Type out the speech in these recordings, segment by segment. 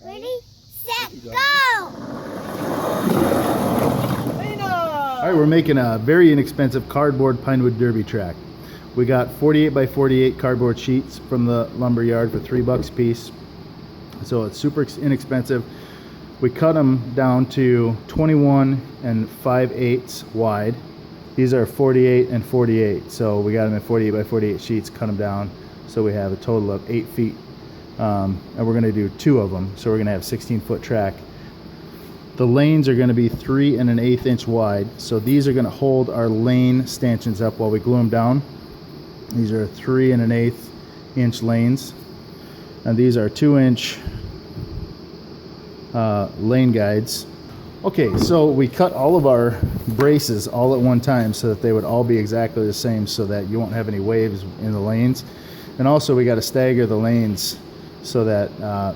Ready, set, go! All right, we're making a very inexpensive cardboard Pinewood Derby track. We got 48 by 48 cardboard sheets from the lumber yard for $3 a piece. So it's super inexpensive. We cut them down to 21 and 5/8 wide. These are 48 and 48. So we got them in 48 by 48 sheets, cut them down. So we have a total of 8 feet. And we're gonna do 2 of them. So we're gonna have a 16-foot track. The lanes are gonna be 3 1/8 inch wide. So these are gonna hold our lane stanchions up while we glue them down. These are 3 1/8 inch lanes. And these are 2-inch lane guides. Okay, so we cut all of our braces all at one time so that they would all be exactly the same, so that you won't have any waves in the lanes. And also we got to stagger the lanes so that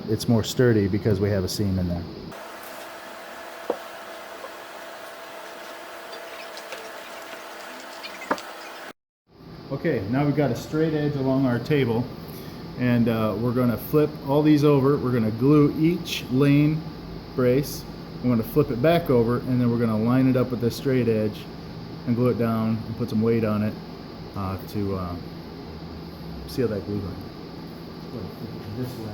it's more sturdy because we have a seam in there. Okay, now we've got a straight edge along our table, and we're going to flip all these over. We're going to glue each lane brace. We're going to flip it back over, and then we're going to line it up with this straight edge and glue it down and put some weight on it to seal that glue line. Flip it this way.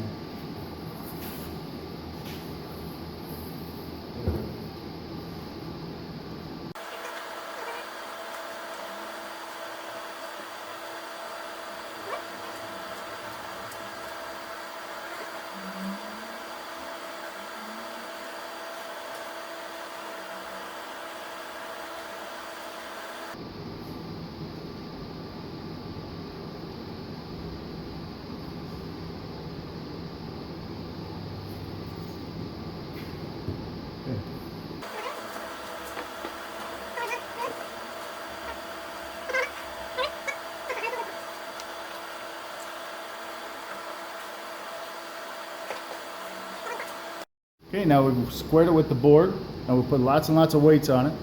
Okay, now we've squared it with the board, and we put lots and lots of weights on it.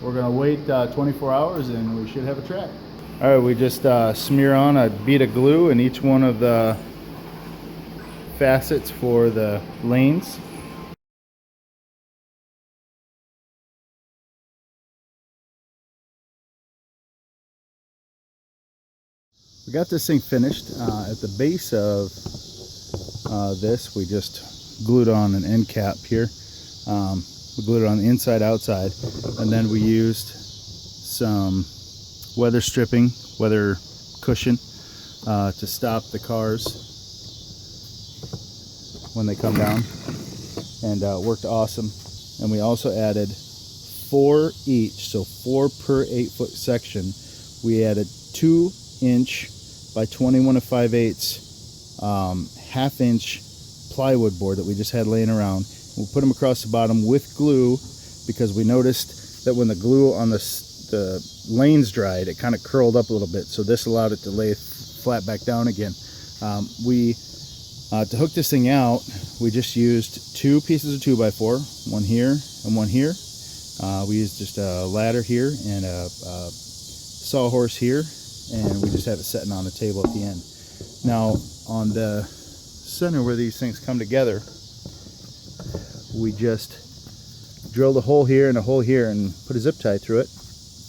We're going to wait 24 hours and we should have a track. All right, we just smear on a bead of glue in each one of the facets for the lanes. We got this thing finished. At the base of this, we just glued on an end cap here. We glued it on the inside, outside, and then we used some weather stripping, weather cushion to stop the cars when they come down, and it worked awesome. And we also added 4 each, so 4 per 8-foot section. We added 2-inch by 21 5/8 half-inch plywood board that we just had laying around. We'll put them across the bottom with glue, because we noticed that when the glue on the lanes dried, it kind of curled up a little bit, so this allowed it to lay flat back down again. To hook this thing out, we just used 2 pieces of 2x4, one here and one here. We used just a ladder here and a sawhorse here, and we just have it sitting on the table at the end. Now on the center where these things come together, we just drilled a hole here and a hole here and put a zip tie through it.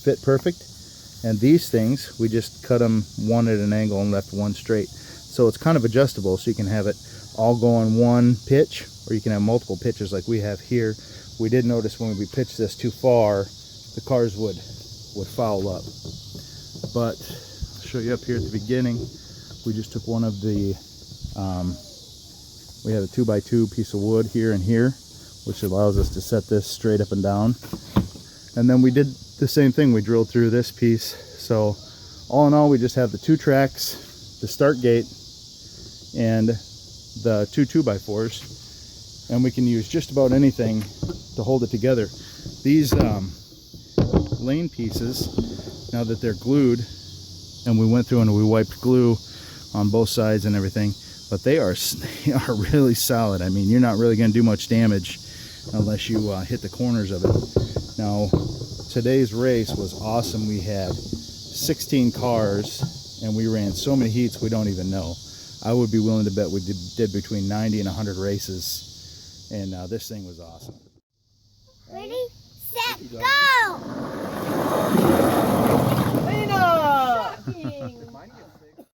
Fit perfect. And these things, we just cut them one at an angle and left one straight. So it's kind of adjustable, so you can have it all go on one pitch, or you can have multiple pitches like we have here. We did notice when we pitched this too far, the cars would foul up. But I'll show you up here at the beginning. We just took one of the we have a 2x2 piece of wood here and here, which allows us to set this straight up and down. And then we did the same thing. We drilled through this piece. So all in all, we just have the 2 tracks, the start gate, and the 2 2x4s, and we can use just about anything to hold it together. These lane pieces, now that they're glued, and we went through and we wiped glue on both sides and everything, but they are really solid. I mean, you're not really going to do much damage unless you hit the corners of it. Now, today's race was awesome. We had 16 cars, and we ran so many heats we don't even know. I would be willing to bet we did between 90 and 100 races And this thing was awesome. Ready, set, go!